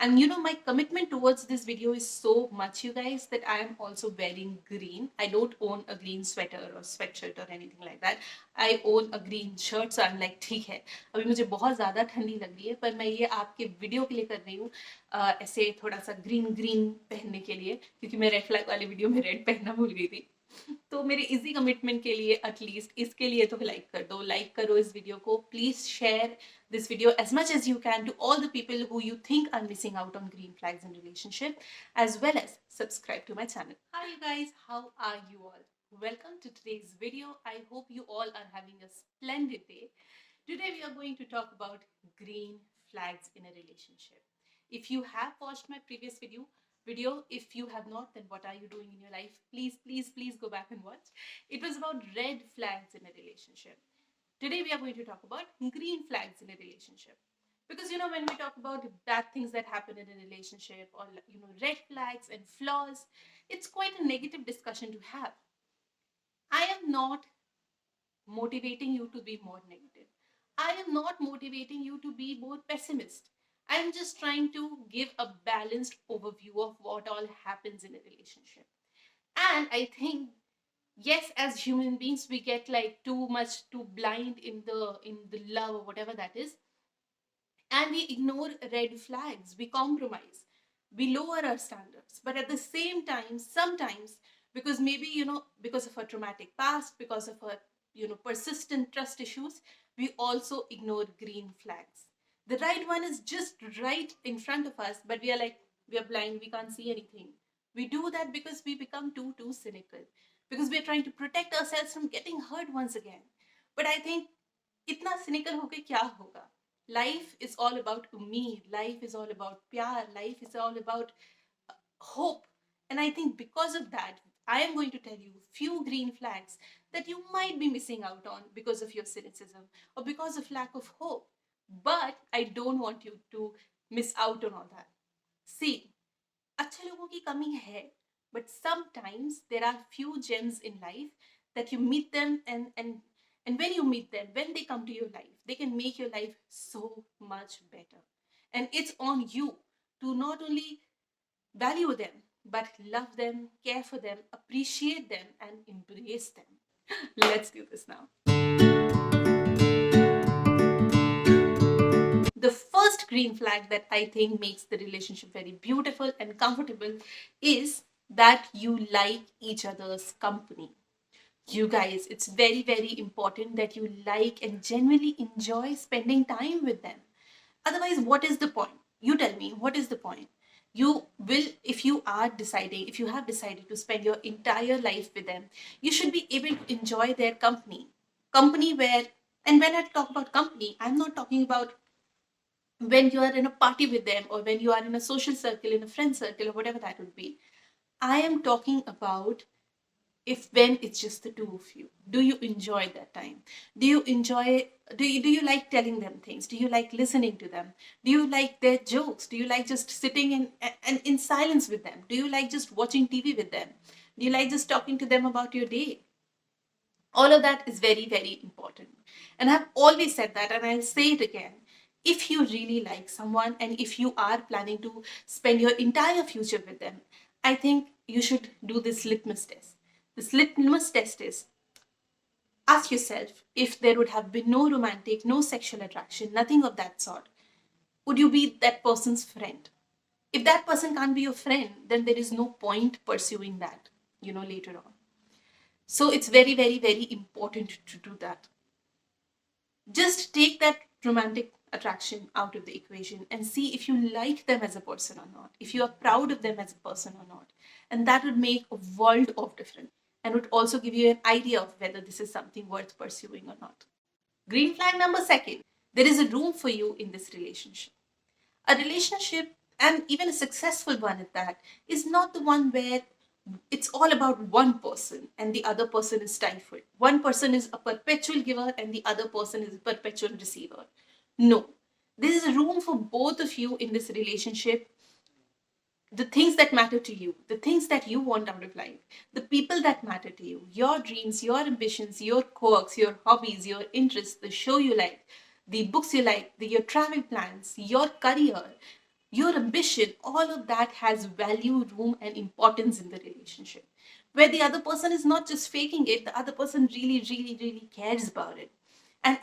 And you know, my commitment towards this video is so much, you guys, that I am also wearing green. I don't own a green sweater or sweatshirt or anything like that. I own a green shirt, so I'm like, ठीक है, अभी मुझे बहुत ज़्यादा ठंडी लग रही है, पर मैं ये आपके वीडियो के लिए कर रही हूँ, ऐसे थोड़ा सा ग्रीन ग्रीन पहनने के लिए, क्योंकि मैं रेड फ्लैग वाली वीडियो में रेड पहनना भूल गई थी। तो मेरे इजी कमिटमेंट के लिए एटलीस्ट इसके लिए तो लाइक कर दो, लाइक करो इस वीडियो को, please share this video as much as you can to all the people who you think are missing out on green flags in relationship, as well as subscribe to my channel. Hi you guys, how are you all? Welcome to today's video. I hope you all are having a splendid day. Today we are going to talk about green flags in a relationship. If you have watched my previous video, if you have not, then what are you doing in your life? Please go back and watch. It was about red flags in a relationship. Today we are going to talk about green flags in a relationship. Because you know, when we talk about bad things that happen in a relationship, or you know, red flags and flaws, it's quite a negative discussion to have. I am not motivating you to be more negative. I am not motivating you to be more pessimist. I am just trying to give a balanced overview of what all happens in a relationship. And I think, yes, as human beings we get like too blind in the love or whatever that is, and we ignore red flags, we compromise, we lower our standards. But at the same time, sometimes, because maybe, you know, because of a traumatic past, because of a, you know, persistent trust issues, we also ignore green flags. The right one is just right in front of us, but we are like, we are blind, we can't see anything. We do that because we become too cynical, because we are trying to protect ourselves from getting hurt once again. But I think इतना cynical होके क्या होगा? Life is all about ummeed. Life is all about pyar. Life is all about hope. And I think because of that, I am going to tell you few green flags that you might be missing out on because of your cynicism or because of lack of hope. But I don't want you to miss out on all that. See, अच्छे लोगों की कमी है, but sometimes there are few gems in life that you meet them, and when you meet them, when they come to your life, they can make your life so much better. And it's on you to not only value them, but love them, care for them, appreciate them, and embrace them. Let's do this now. The first green flag that I think makes the relationship very beautiful and comfortable is that you like each other's company. You guys, it's very important that you like and genuinely enjoy spending time with them. Otherwise, what is the point? You tell me, what is the point? You will, if you have decided to spend your entire life with them, you should be able to enjoy their company. Company where, and when I talk about company, I'm not talking about when you are in a party with them or when you are in a social circle, in a friend circle, or whatever that would be. I am talking about when it's just the two of you. Do you enjoy that time? Do you like telling them things? Do you like listening to them? Do you like their jokes? Do you like just sitting in silence with them? Do you like just watching TV with them? Do you like just talking to them about your day? All of that is very important. And I've always said that, and I'll say it again. If you really like someone and if you are planning to spend your entire future with them, I think you should do this litmus test. This litmus test is, ask yourself, if there would have been no romantic, no sexual attraction, nothing of that sort, would you be that person's friend? If that person can't be your friend, then there is no point pursuing that, you know, later on. So it's very important to do that. Just take that romantic attraction out of the equation and see if you like them as a person or not, if you are proud of them as a person or not. And that would make a world of difference and would also give you an idea of whether this is something worth pursuing or not. Green flag number second, there is a room for you in this relationship. A relationship, and even a successful one at that, is not the one where it's all about one person and the other person is stifled. One person is a perpetual giver and the other person is a perpetual receiver. No, there is a room for both of you in this relationship. The things that matter to you, the things that you want out of life, the people that matter to you, your dreams, your ambitions, your quirks, your hobbies, your interests, the show you like, the books you like, your travel plans, your career, your ambition, all of that has value, room, and importance in the relationship. Where the other person is not just faking it, the other person really, really, really cares about it. And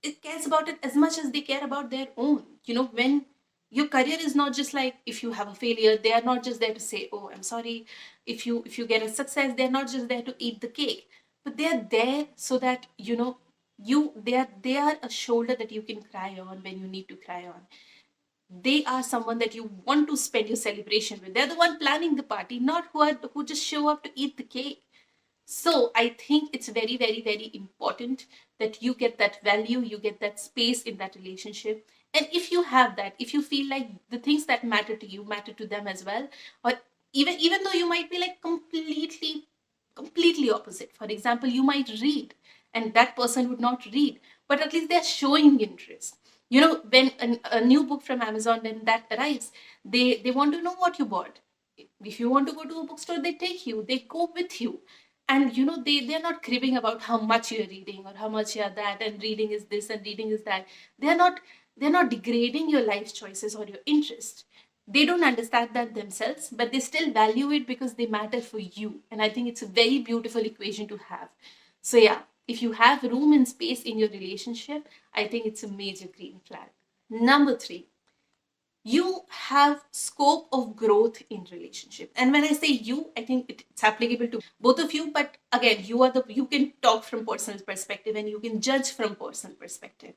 it cares about it as much as they care about their own. When your career is not just like, if you have a failure, they are not just there to say, oh, I'm sorry. If you get a success, they're not just there to eat the cake, but they're there so that they are a shoulder that you can cry on when you need to cry on. They are someone that you want to spend your celebration with. They're the one planning the party, not who just show up to eat the cake. So I think it's very, very, very important that you get that value, you get that space in that relationship. And if you have that, if you feel like the things that matter to you matter to them as well, or even though you might be like completely opposite. For example, you might read and that person would not read, but at least they're showing interest. When a new book from Amazon, when that arrives, they want to know what you bought. If you want to go to a bookstore, they take you, they go with you. And they're not cribbing about how much you're reading or how much you're that, and reading is this and reading is that. They're not degrading your life choices or your interest. They don't understand that themselves, but they still value it because they matter for you. And I think it's a very beautiful equation to have. So yeah, if you have room and space in your relationship, I think it's a major green flag. Number 3, you have scope of growth in relationship. And when I say you, I think it's applicable to both of you, but again, you can talk from personal perspective and you can judge from personal perspective.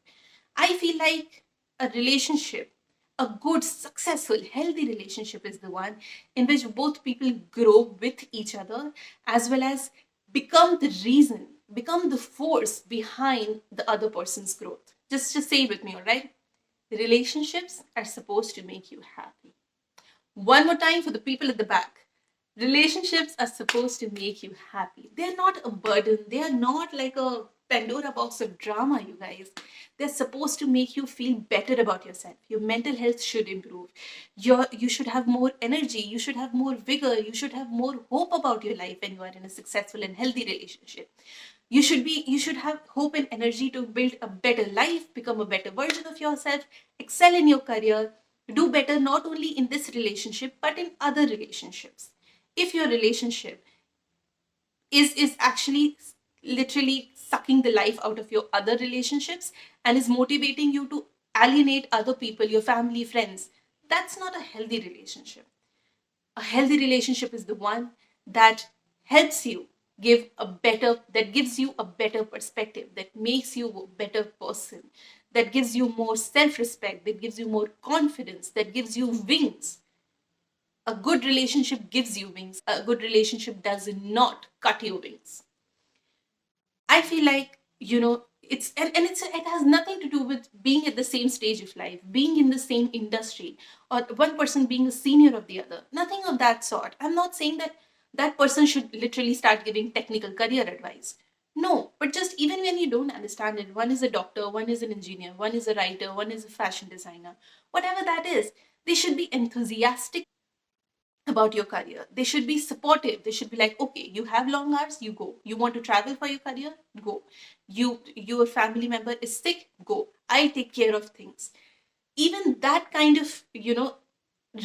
I feel like a relationship, a good, successful, healthy relationship is the one in which both people grow with each other, as well as become the reason, become the force behind the other person's growth. Just say it with me, all right? Relationships are supposed to make you happy. One more time for the people at the back. Relationships are supposed to make you happy. They're not a burden. They are not like a Pandora box of drama, you guys. They're supposed to make you feel better about yourself. Your mental health should improve. You should have more energy. You should have more vigor. You should have more hope about your life when you are in a successful and healthy relationship. You should have hope and energy to build a better life, become a better version of yourself, excel in your career, do better not only in this relationship but in other relationships. If your relationship is actually literally sucking the life out of your other relationships and is motivating you to alienate other people, your family, friends, that's not a healthy relationship. A healthy relationship is the one that helps you that gives you a better perspective, that makes you a better person, that gives you more self-respect, that gives you more confidence, that gives you wings. A good relationship gives you wings. A good relationship does not cut your wings. I feel like, it has nothing to do with being at the same stage of life, being in the same industry, or one person being a senior of the other. Nothing of that sort. I'm not saying that that person should literally start giving technical career advice. No, but just even when you don't understand it, one is a doctor, one is an engineer, one is a writer, one is a fashion designer, whatever that is, they should be enthusiastic about your career. They should be supportive. They should be like, okay, you have long hours, you go. You want to travel for your career, go. Your family member is sick, go. I take care of things. Even that kind of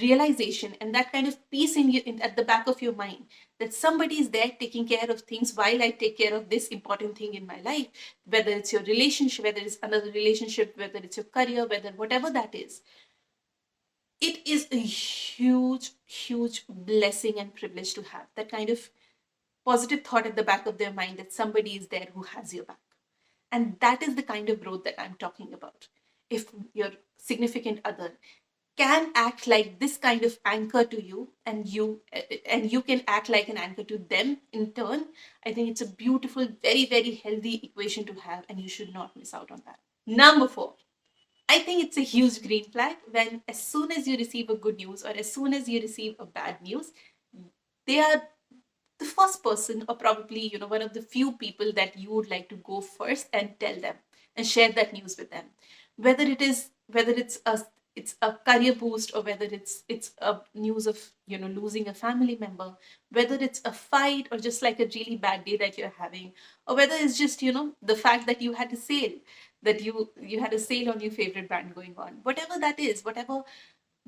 realization and that kind of peace at the back of your mind, that somebody is there taking care of things while I take care of this important thing in my life, whether it's your relationship, whether it's another relationship, whether it's your career, whether whatever that is, it is a huge, huge blessing and privilege to have that kind of positive thought at the back of their mind that somebody is there who has your back. And that is the kind of growth that I'm talking about. If your significant other can act like this kind of anchor to you, and you can act like an anchor to them in turn, I think it's a beautiful, very, very healthy equation to have, and you should not miss out on that. Number 4, I think it's a huge green flag when, as soon as you receive a good news or as soon as you receive a bad news, they are the first person, or probably one of the few people that you would like to go first and tell them and share that news with them. Whether it's a career boost, or whether it's a news of losing a family member, whether it's a fight or just like a really bad day that you're having, or whether it's just the fact that you had a sale that you had a sale on your favorite brand going on. Whatever that is, whatever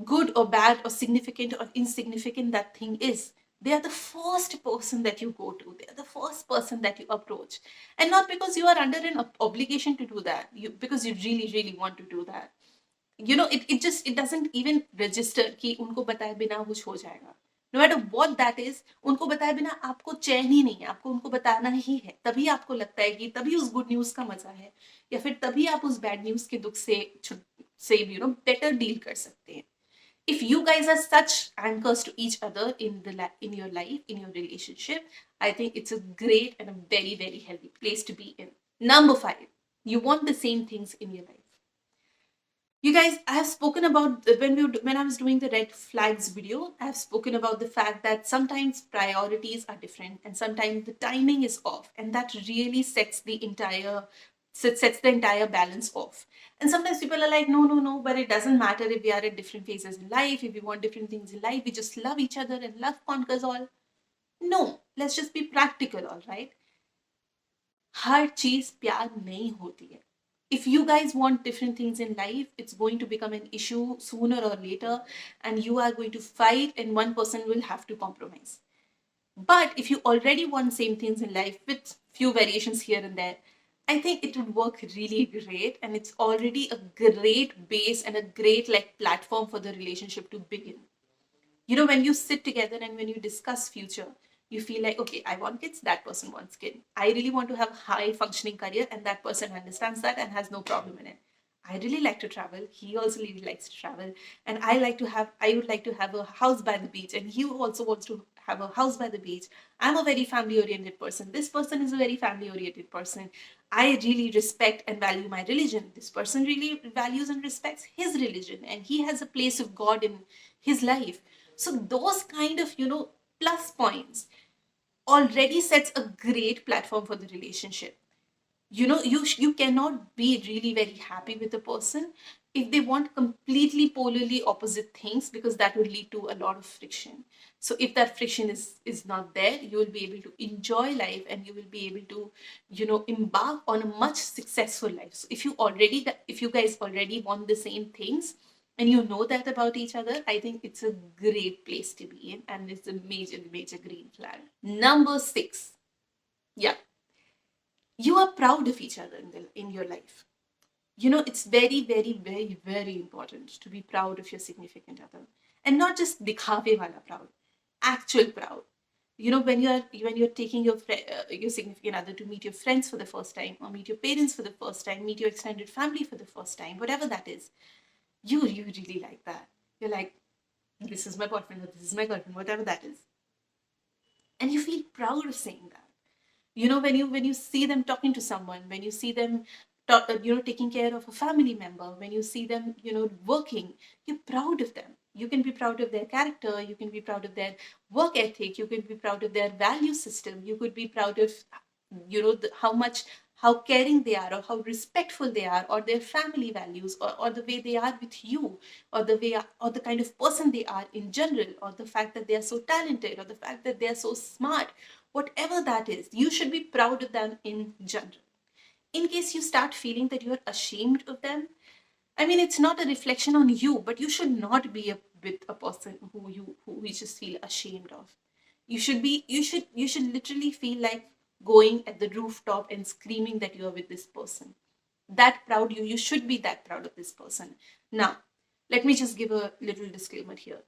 good or bad or significant or insignificant that thing is, they are the first person that you go to. They are the first person that you approach. And not because you are under an obligation to do that, because you really, really want to do that. It doesn't even register कि उनको बताए बिना कुछ हो जाएगा. No matter what that is, उनको बताए बिना आपको चैन ही नहीं है, आपको उनको बताना ही है. तभी आपको लगता है कि तभी उस गुड न्यूज का मजा है, या फिर तभी आप उस बैड न्यूज के दुख से बेटर डील कर सकते हैं. If you guys are such anchors to each other in your life, in your relationship, I think it's a great and a very, very healthy place to be in. Number 5, you want the same things in your life. You guys, I have spoken about when I was doing the red flags video, I have spoken about the fact that sometimes priorities are different and sometimes the timing is off, and that really sets the entire balance off. And sometimes people are like, no, but it doesn't matter if we are at different phases in life, if we want different things in life, we just love each other and love conquers all. No, let's just be practical, all right? हर चीज प्यार नहीं होती है. If you guys want different things in life, it's going to become an issue sooner or later, and you are going to fight, and one person will have to compromise. But if you already want same things in life with few variations here and there, I think it would work really great, and it's already a great base and a great platform for the relationship to begin. When you sit together and when you discuss future, you feel like, okay, I want kids, that person wants kids. I really want to have high functioning career, and that person understands that and has no problem in it. I really like to travel, he also really likes to travel, and I would like to have a house by the beach, and he also wants to have a house by the beach. I'm a very family oriented person, this person is a very family oriented person. I really respect and value my religion, this person really values and respects his religion, and he has a place of God in his life. So those kind of plus points already sets a great platform for the relationship. You cannot be really very happy with a person if they want completely polarly opposite things, because that would lead to a lot of friction. So if that friction is not there, you will be able to enjoy life, and you will be able to embark on a much successful life. So if you guys already want the same things, and you know that about each other, I think it's a great place to be in, and it's a major, major green flag. Number 6. Yeah. You are proud of each other in your life. It's very, very, very, very important to be proud of your significant other. And not just dikhave wala proud, actual proud. When you're taking your significant other to meet your friends for the first time, or meet your parents for the first time, meet your extended family for the first time, whatever that is, you really like that. You're like, this is my boyfriend, or this is my girlfriend, whatever that is. And you feel proud of saying that. When you see them talking to someone, when you see them taking care of a family member, when you see them working, you're proud of them. You can be proud of their character, you can be proud of their work ethic, you can be proud of their value system, you could be proud of how caring they are, or how respectful they are, or their family values, or the way they are with you, or the kind of person they are in general, or the fact that they are so talented, or the fact that they are so smart. Whatever that is, you should be proud of them in general. In case you start feeling that you're ashamed of them, I mean, it's not a reflection on you, but you should not be with a person who you just feel ashamed of. You should literally feel like going at the rooftop and screaming that you are with this person. That proud you should be that proud of this person. Now, let me just give a little disclaimer here.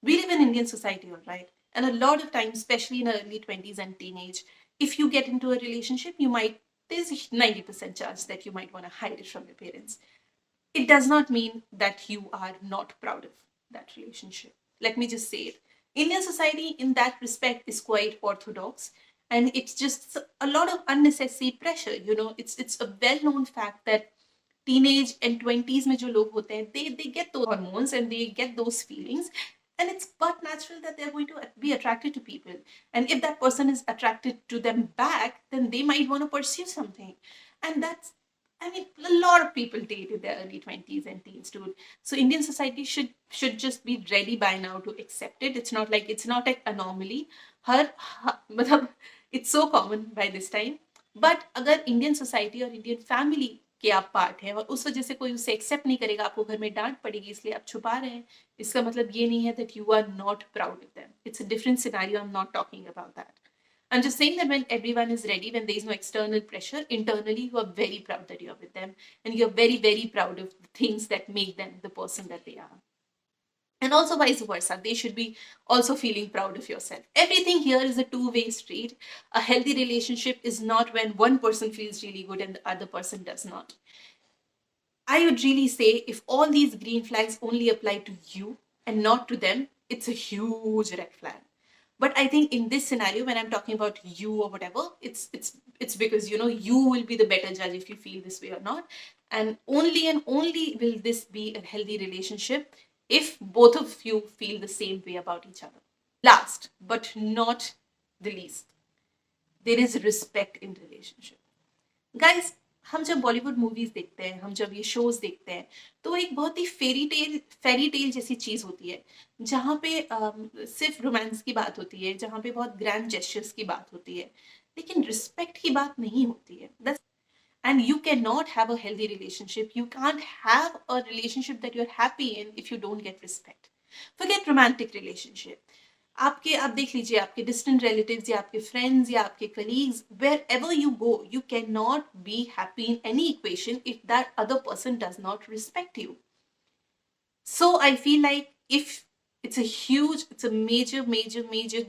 We live in Indian society, all right? And a lot of times, especially in early 20s and teenage, if you get into a relationship, there's a 90% chance that you might want to hide it from your parents. It does not mean that you are not proud of that relationship. Let me just say it. Indian society in that respect is quite orthodox, and it's just a lot of unnecessary pressure. It's a well-known fact that teenage and 20s mein jo log hote hain, they get those hormones and they get those feelings, and it's but natural that they're going to be attracted to people. And if that person is attracted to them back, then they might want to pursue something. And a lot of people date in their early 20s and teens, dude. So Indian society should just be ready by now to accept it. It's not an anomaly. Matlab, it's so common by this time. But agar Indian society or Indian family कि आप part हैं, और उस वजह से कोई उसे accept नहीं करेगा, आपको घर में डांट पड़ेगी, इसलिए आप छुपा रहे हैं, इसका मतलब ये नहीं है that you are not proud of them. It's a different scenario. I am not talking about that. I'm just saying that when everyone is ready, when there is no external pressure, internally you are very proud that you are with them, and you're very, very proud of the things that make them the person that they are. And also vice versa, they should be also feeling proud of yourself. Everything here is a two-way street. A healthy relationship is not when one person feels really good and the other person does not. I would really say if all these green flags only apply to you and not to them, it's a huge red flag. But I think in this scenario, when I'm talking about you or whatever, it's because you will be the better judge if you feel this way or not. And only will this be a healthy relationship if both of you feel the same way about each other. Last but not the least, there is respect in relationship. Guys, हम जब Bollywood movies देखते हैं, हम जब ये shows देखते हैं, तो वो एक बहुत ही फेरी टेल जैसी चीज होती है, जहाँ पे सिर्फ रोमांस की बात होती है, जहाँ पे बहुत ग्रैंड जेस्चर्स की बात होती है, लेकिन रिस्पेक्ट की बात नहीं होती है. And you cannot have a healthy relationship. You can't have a relationship that you're happy in if you don't get respect. Forget romantic relationship. आप देख लीजिए, आपके डिस्टेंट रिलेटिव्स या आपके फ्रेंड्स या आपके colleagues, wherever you go, you can not be happy in any equation if that other person does not respect you. So I feel like if it's a major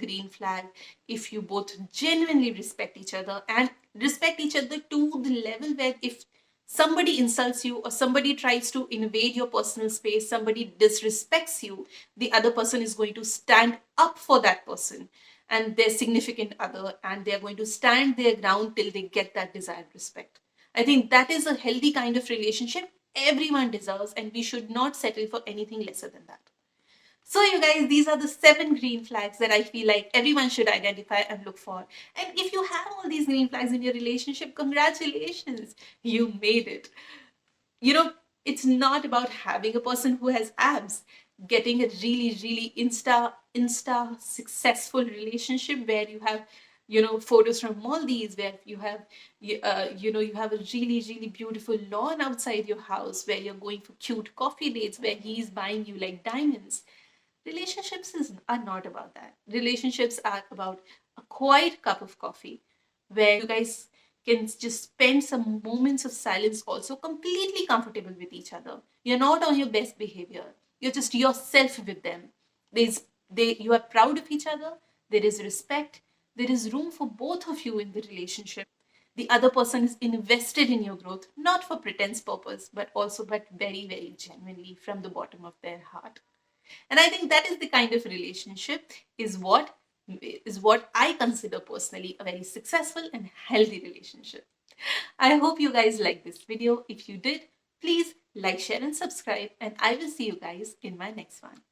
green flag if you both genuinely respect each other, and respect each other to the level where if somebody insults you or somebody tries to invade your personal space, somebody disrespects you, the other person is going to stand up for that person and their significant other, and they are going to stand their ground till they get that desired respect. I think that is a healthy kind of relationship everyone deserves, and we should not settle for anything lesser than that. So, you guys, these are the 7 green flags that I feel like everyone should identify and look for. And if you have all these green flags in your relationship, congratulations, you made it. You know, it's not about having a person who has abs, getting a really insta successful relationship where you have photos from Maldives, where you have you have a really beautiful lawn outside your house, where you're going for cute coffee dates, where he's buying you like diamonds. Are not about that. Relationships are about a quiet cup of coffee where you guys can just spend some moments of silence, also completely comfortable with each other. You're not on your best behavior. You're just yourself with them. You are proud of each other. There is respect. There is room for both of you in the relationship. The other person is invested in your growth, not for pretense purpose, but very genuinely from the bottom of their heart. And I think that is the kind of relationship is what I consider personally a very successful and healthy relationship. I hope you guys like this video. If you did, please like, share and subscribe, and I will see you guys in my next one.